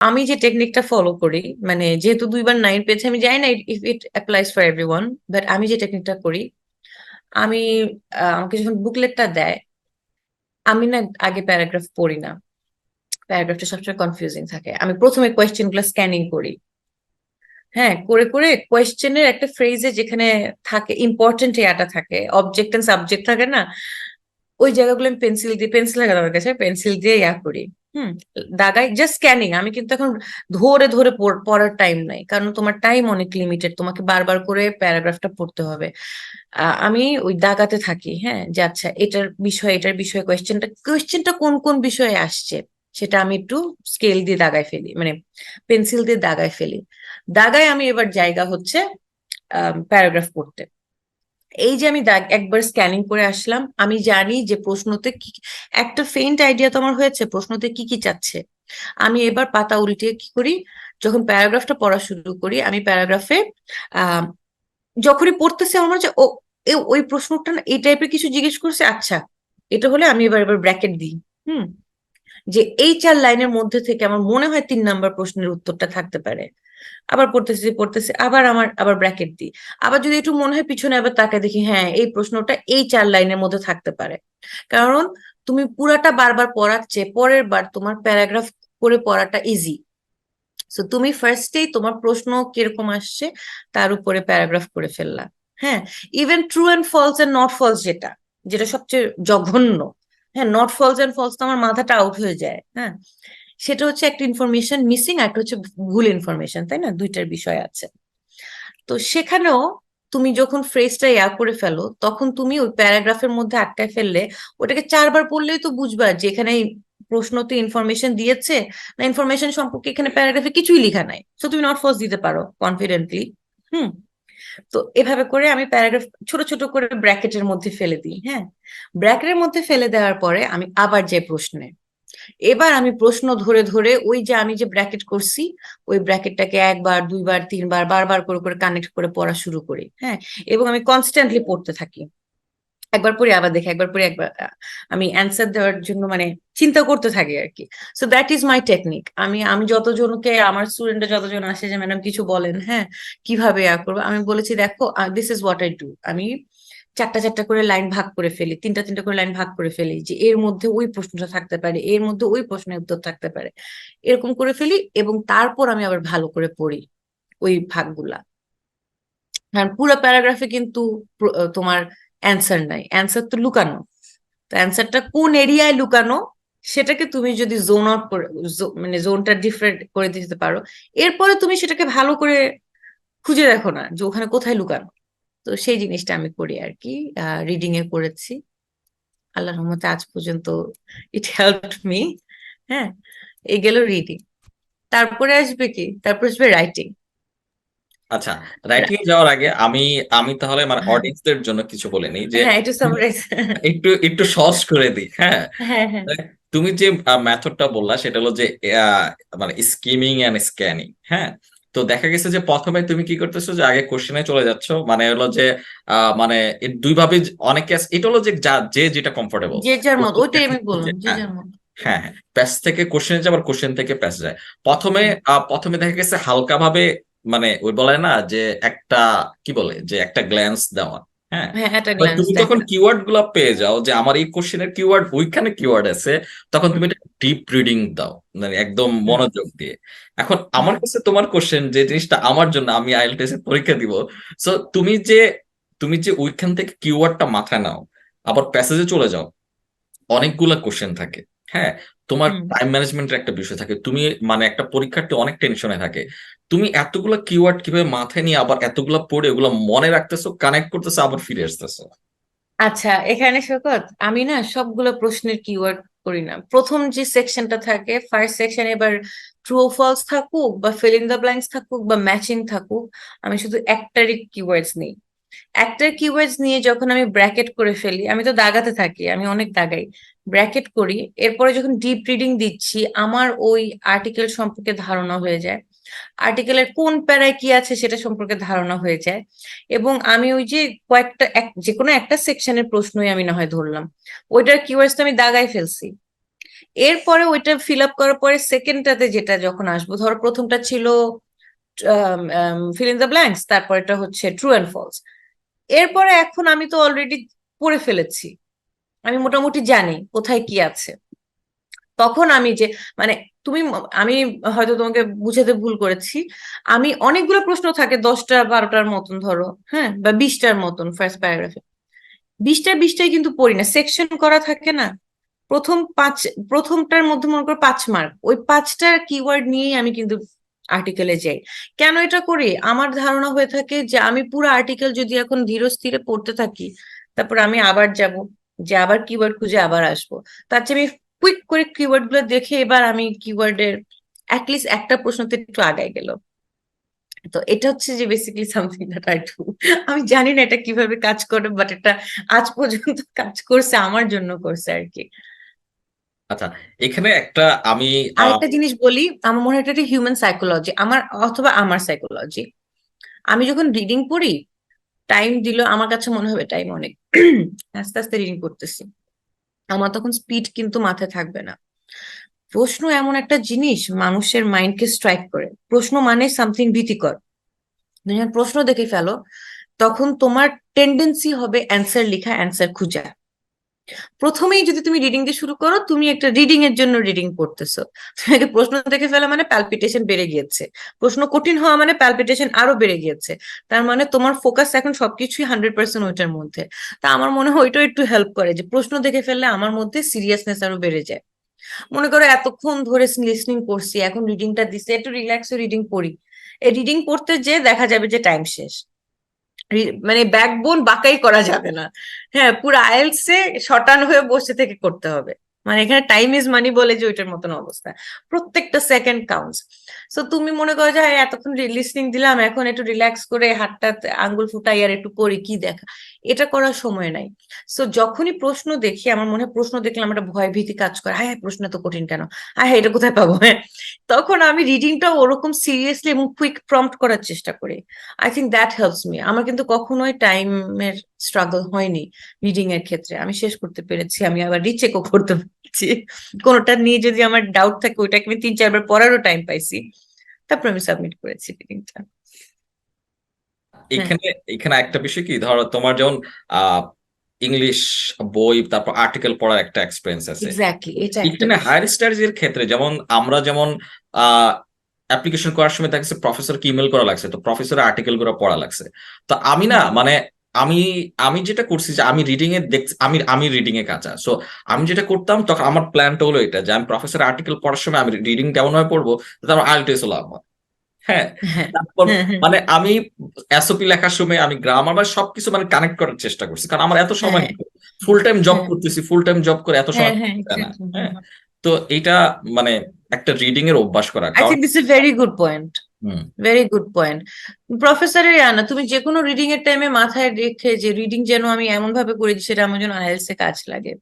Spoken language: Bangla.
আমি যে টেকনিকটা ফলো করি, মানে যেহেতু 2বার 9 পেয়েছি, আমি জানি না if it applies for everyone, but আমি যে টেকনিকটা করি, আমি আমাকে যখন বুকলেটটা দেয়, আমি না আগে প্যারাগ্রাফ পড়ি না। প্যারাগ্রাফটা সবসময় কনফিউজিং থাকে। আমি প্রথমে কোয়েশ্চেন গুলো স্ক্যানিং করি। হ্যাঁ, করে করে কোয়েশ্চেনের একটা ফ্রেজে যেখানে থাকে ইম্পর্টেন্ট ইয়াটা থাকে, অবজেক্ট এন্ড সাবজেক্ট থাকে না, ওই জায়গাগুলো আমি পেন্সিল লাগে আমার কাছে, পেন্সিল দিয়ে ইয়া করি। হুম। দাগাই জাস্ট স্ক্যানিং। আমি কিন্তু এখন ধরে ধরে পড়ার টাইম নাই, কারণ তোমার টাইম অনেক লিমিটেড, তোমাকে বারবার করে প্যারাগ্রাফটা পড়তে হবে। আমি ওই দাগাতে থাকি, হ্যাঁ, যে আচ্ছা এটার বিষয়ে কোয়েশ্চেনটা কোন কোন বিষয়ে আসছে, সেটা আমি একটু স্কেল দিয়ে দাগায় ফেলি, মানে পেন্সিল দিয়ে দাগায় ফেলি। দাগায় আমি এবার জায়গা হচ্ছে প্যারাগ্রাফ পড়তে। এই যে আমি একবার স্ক্যানিং করে আসলাম, আমি জানি যে প্রশ্নতে কি, একটা ফেইন্ট আইডিয়া তো আমার হয়েছে প্রশ্নতে কি কি চাচ্ছে। আমি এবার পাতা উল্টিয়ে কি করি, যখন প্যারাগ্রাফটা পড়া শুরু করি, আমি প্যারাগ্রাফে আহ যখনই পড়তেছে আমার মনে হচ্ছে, ও ওই প্রশ্নটা না এই টাইপের কিছু জিজ্ঞেস করছে, আচ্ছা এটা হলে আমি এবার এবার ব্র্যাকেট দিই। হুম। যে এই 4 লাইনের মধ্যে থেকে আমার মনে হয় 3 নাম্বার প্রশ্নের উত্তরটা থাকতে পারে। আবার পড়তেছি পড়তেছি, আবার ব্র্যাকেট দিই। আবার যদি একটু মনে হয় পিছনে আবার তাকায় দেখি, হ্যাঁ এই প্রশ্নটা এই 4 লাইনের মধ্যে থাকতে পারে। কারণ তুমি পুরাটা বারবার পড়াচ্ছে, পরের বার তোমার প্যারাগ্রাফ করে পড়াটা ইজি। সো তুমি ফার্স্টেই তোমার প্রশ্ন কিরকম আসছে তার উপরে প্যারাগ্রাফ করে ফেললা। হ্যাঁ। Even true and false and not false, যেটা যেটা সবচেয়ে জঘন্য। হ্যাঁ, নট ফলস এন্ড ফলস তো আমার মাথাটা আউট হয়ে যায়। হ্যাঁ, সেটা হচ্ছে একটা ইনফরমেশন মিসিং, আর একটা হচ্ছে ভুল ইনফরমেশন, তাই না? দুইটার বিষয় আছে। তো সেখানেও তুমি যখন ফ্রেজটা ইয়া করে ফেলো, তখন তুমি ওই প্যারাগ্রাফের মধ্যে আটকায় ফেললে ওটাকে 4বার পড়লেই তো বুঝবা যে এখানে এই প্রশ্নতে ইনফরমেশন দিয়েছে না, ইনফরমেশন সম্পর্কে এখানে প্যারাগ্রাফে কিছুই লেখা নাই, তো তুমি নট ফলস দিতে পারো কনফিডেন্টলি। হুম। তো এভাবে করে আমি প্যারাগ্রাফ ছোট ছোট করে ব্র্যাকেটের মধ্যে ফেলে দিই। হ্যাঁ, ব্র্যাকেটের মধ্যে ফেলে দেওয়ার পরে আমি আবার যে প্রশ্নে, এবার আমি প্রশ্ন ধরে ধরে ওই যে আমি যে ব্র্যাকেট করছি, ওই ব্র্যাকেটটাকে 1বার 2বার 3বার বারবার করে করে কানেক্ট করে পড়া শুরু করি। হ্যাঁ, এবং আমি কনস্ট্যান্টলি পড়তে থাকি। একবার পড়ি আবার দেখি, একবার পড়ি একবার আমি অ্যান্সার দেওয়ার জন্য মানে চিন্তা করতে থাকি আর কি। So that is my technique. আমি আমি যতজনকে, আমার স্টুডেন্টরা যতজন আসে যে ম্যাডাম কিছু বলেন, হ্যাঁ কিভাবে করবো, আমি বলেছি দেখো, this is what I do. আমি 4টা 4টা করে লাইন ভাগ করে ফেলি, 3টা 3টা করে লাইন ভাগ করে ফেলি, যে এর মধ্যে ওই প্রশ্নটা থাকতে পারে, এর মধ্যে ওই প্রশ্নের উত্তর থাকতে পারে, এরকম করে ফেলি। এবং তারপর আমি আবার ভালো করে পড়ি ওই ভাগগুলা। কারণ পুরো প্যারাগ্রাফে কিন্তু তোমার অ্যান্সার নাই, অ্যান্সার তো লুকানো। তো অ্যান্সারটা কোন এরিয়ায় লুকানো, সেটাকে তুমি যদি জোন আউট করে, মানে জোনটা ডিফারেন্ট করে দিতে পারো, এরপরে তুমি সেটাকে ভালো করে খুঁজে দেখো না যে ওখানে কোথায় লুকানো। তো সেই জিনিসটা আমি করি আর কি, রিডিং এ করেছি। আল্লাহর রহমতে আজ পর্যন্ত ইট হেল্পড মি। হ্যাঁ, এই গেল রিডিং। তারপরে আসবে কি, তারপর আসবে রাইটিং। আচ্ছা, রাইটিং এ যাওয়ার আগে আমি আমি তাহলে মানে অডিয়েন্সদের জন্য কিছু বলে নিই যে হ্যাঁ, একটু সামারাইজ। একটু একটু সহজ করে দিই। হ্যাঁ, হ্যাঁ, হ্যাঁ। তুমি যে মেথডটা বললা সেটা হলো যে আহ, মানে স্কিমিং এন্ড স্ক্যানিং। হ্যাঁ, তো দেখা গেছে যে প্রথমে তুমি কি করতেছো যে আগে কোশ্চেনে চলে যাচ্ছ, মানে হলো যে মানে দুই ভাবে অনেকে এটা হলো যে যে যেটা কমফোর্টেবল। যে যার মত, ওইটাই আমি বললাম, যে হ্যাঁ যার মত। হ্যাঁ হ্যাঁ, প্যাস থেকে কোশ্চেনে যায়, আবার কোশ্চেন থেকে প্যাস যায়। প্রথমে হুম। প্রথমে দেখা গেছে হালকা ভাবে, মানে ওই বলে না যে একটা, কি বলে যে একটা গ্ল্যান্স দেওয়া। হ্যাঁ, হ্যাঁ, একটা এবার গ্ল্যান্স তুমি যখন দেখা। কিওয়ার্ড গুলা পেয়ে যাও যে আমার এই কোশ্চেনের কিওয়ার্ড ওইখানে কিওয়ার্ড আছে, তখন হুম। তুমি এটা ডিপ রিডিং দাও, মানে একদম হুম। মনোযোগ দিয়ে। এখন হুম। আমার কাছে তোমার কোশ্চেন যে জিনিসটা আমার জন্য, আমি আইএলটিএস এর পরীক্ষা দিব। সো তুমি যে ওইখান থেকে কিওয়ার্ডটা মাথায় নাও, আবার প্যাসেজে চলে যাও, অনেকগুলা কোশ্চেন থাকে। হ্যাঁ, তোমার হুম। টাইম ম্যানেজমেন্টের একটা বিষয় থাকে, তুমি মানে একটা পরীক্ষার্থী অনেক টেনশনে থাকে, তুমি এতগুলা কিওয়ার্ড কিভাবে মাথায় নিয়ে আবার এতগুলা পড়ে ওগুলো মনে রাখতেছো, কানেক্ট করতেছো, আবার ফিরে আসতেছো। আচ্ছা, এখানে শোকত, আমি না সবগুলো প্রশ্নের কিওয়ার্ড করি না। প্রথম যে সেকশনটা থাকে, ফার্স্ট সেকশন, এবার ট্রু ফলস থাকুক বা ফিল ইন দ্য ব্ল্যাঙ্কস থাকুক বা ম্যাচিং থাকুক, আমি শুধু একটারই কিওয়ার্ডস নিই। একটার কিওয়ার্ডস নিয়ে যখন আমি ব্র্যাকেট করে ফেলি, আমি তো দাগাতে থাকি, আমি অনেক দাগাই, ব্র্যাকেট করি। এরপরে যখন ডিপ রিডিং দিচ্ছি, আমার ওই আর্টিকেল সম্পর্কে ধারণা হয়ে যায়, আর্টিকেলের কোন প্যারায় কি আছে সেটা সম্পর্কে ধারণা হয়ে যায়। এবং আমি ওই যে কয়েকটা যে কোনো একটা সেকশনের প্রশ্নই আমি না হয় ধরলাম, ওইটার কিওয়ার্ডস আমি দাগাই ফেলছি। এরপরে ওইটা ফিল আপ করার পরে সেকেন্ডটাতে যেটা যখন আসবো, ধরো প্রথমটা ছিল ফিল ইন দ্য ব্ল্যাঙ্কস, তারপরটা হচ্ছে ট্রু অ্যান্ড ফলস। এরপরে এখন আমি তো অলরেডি পড়ে ফেলেছি, আমি মোটামুটি জানি কোথায় কি আছে। তখন আমি যে মানে তুমি আমি হয়তো তোমাকে বুঝাতে ভুল করেছি। আমি অনেকগুলো প্রশ্ন থাকে 10টা 12টার মতন ধরো, হ্যাঁ, বা 20টার মতন ফার্স্ট প্যারাগ্রাফে। 20টায় কিন্তু পড়ি না, সেকশন করা থাকে না। প্রথম পাঁচ, প্রথমটার মধ্যে মনে করো 5 মার্ক, ওই 5টা কিওয়ার্ড নিয়েই আমি কিন্তু আর্টিকেলে যাই। কেন এটা করি? আমার ধারণা হয়ে থাকে যে আমি পুরো আর্টিকেল যদি এখন ধীর স্থিরে পড়তে থাকি, তারপর আমি আবার যাব, যে আবার কিওয়ার্ড খুঁজে আবার আসবো, তার চেয়ে আমি কুইক করে কিওয়ার্ড গুলো দেখে এবার আমি কিওয়ার্ডের অ্যাটলিস্ট একটা প্রশ্নতে একটু আগায় গেল। তো এটা হচ্ছে যে basically something that I do. আমি জানি না এটা কিভাবে কাজ করে, বাট এটা আজ পর্যন্ত কাজ করছে, আমার জন্য করছে আর কি। আচ্ছা, এখানে একটা আমি আরেকটা জিনিস বলি, আমার মনে হয় এটা হিউম্যান সাইকোলজি, আমার অথবা আমার সাইকোলজি। আমি যখন রিডিং পড়ি, টাইম দিল আমার কাছে মনে হবে টাইম অনেক, আস্তে আস্তে রিডিং করতেছি, আমার তখন স্পিড কিন্তু মাথায় থাকবে না। প্রশ্ন এমন একটা জিনিস মানুষের মাইন্ডকে স্ট্রাইক করে। প্রশ্ন মানে সামথিং ভীতিকর। তুমি যখন প্রশ্ন দেখে ফেলো, তখন তোমার টেন্ডেন্সি হবে অ্যান্সার লেখা, অ্যান্সার খুঁজা। প্রথমেই যদি তুমি রিডিং দিয়ে শুরু করো, তুমি একটা রিডিং এর জন্য রিডিং পড়তেছো, তুমি আগে প্রশ্ন দেখে ফেলা মানে প্যালপিটেশন বেড়ে গিয়েছে, প্রশ্ন কঠিন হওয়া মানে প্যালপিটেশন আরো বেড়ে গিয়েছে। তার মানে তোমার ফোকাস এখন সবকিছুই 100% ওইটার মধ্যে। তা আমার মনে হয় ওইটাও একটু হেল্প করে, যে প্রশ্ন দেখে ফেললে আমার মধ্যে সিরিয়াসনেস আরো বেড়ে যায়। মনে করো এতক্ষণ ধরে লিসনিং করছি, এখন রিডিংটা দিচ্ছে, একটু রিল্যাক্সে রিডিং পড়ি, এই রিডিং পড়তে যে দেখা যাবে যে টাইম শেষ। মানে ব্যাকবোন বাঁকাই করা যাবে না। হ্যাঁ, পুরো আইএলটিএস এ শটান হয়ে বসে থেকে করতে হবে। মানে এখানে টাইম ইজ মানি বলে যে ওইটার মতন অবস্থা, প্রত্যেকটা সেকেন্ড কাউন্টস। সো তুমি মনে করো যে হ্যাঁ, এতক্ষণ লিসনিং দিলাম, এখন একটু রিল্যাক্স করে হাতটা আঙ্গুল ফুটাই আর একটু পড়ি, কি দেখা, এটা করার সময় নাই। সো যখনই প্রশ্ন দেখি, আমার মনে হয় প্রশ্ন দেখলে আমার একটা ভয় ভীতি কাজ করে, হ্যাঁ প্রশ্ন তো কঠিন কেন, হ্যাঁ এটা কোথায় পাবো, হ্যাঁ। তখন আমি রিডিংটা ওরকম সিরিয়াসলি এবং কুইক প্রম্পট করার চেষ্টা করি। I think that helps me. আমার কিন্তু কখনোই টাইমের স্ট্রাগল হয়নি রিডিং এর ক্ষেত্রে, আমি শেষ করতে পেরেছি, আমি আবার রিচেকও করতে পেরেছি। কোনোটা নিয়ে যদি আমার ডাউট থাকে, ওইটাকে আমি 3-4 বার পড়ারও টাইম পাইছি, তারপর আমি সাবমিট করেছি রিডিংটা। হ্যাঁ, এখানে এখানে একটা বিষয় কি, ধরো তোমার যেমন আহ ইংলিশ বই তারপর আর্টিকেল পড়ার একটা এক্সপিরিয়েন্স আছে। এক্স্যাক্টলি, এটা একটা এখানে বিষয়। হায়ার স্টাডিজের ক্ষেত্রে যেমন আমরা যেমন অ্যাপ্লিকেশন করার সময় দেখছে প্রফেসরকে ইমেল করা লাগছে, তো প্রফেসরের আর্টিকেল গুলো পড়া লাগছে। তো আমি না হুম, মানে আমি আমি যেটা করছি যে আমি রিডিং এ দেখ, আমি রিডিং এ কাঁচা। সো আমি যেটা করতাম তখন আমার প্ল্যানটা হলো এটা, যে আমি প্রফেসর আর্টিকেল পড়ার সময় আমি রিডিং কেমন ভাবে পড়বো যাতে আমার আইএলটিএস লাভ হয়। হ্যাঁ, হ্যাঁ, তারপর হ্যাঁ, হ্যাঁ, মানে আমি এসওপি লেখার সময় আমি গ্রামার বা সবকিছু মানে কানেক্ট করার চেষ্টা করছি, কারণ আমার এত সময় হ্যাঁ, নেই। ফুল টাইম জব হ্যাঁ, করতেছি, ফুল টাইম জব করে এত হ্যাঁ, সময় হ্যাঁ, পাওয়া যায় না। এক্স্যাক্টলি। হ্যাঁ, তো এটা মানে একটা রিডিং এর অভ্যাস করা, আই কারণ think this is very good point, hmm, very good point. প্রফেসরের না, তুমি যে কোনো রিডিং এর টাইমে মাথায় রেখে যে রিডিং যেন আমি এমন ভাবে করি যে সেটা আমার জন্য আইএলটিএস এ কাজ লাগে।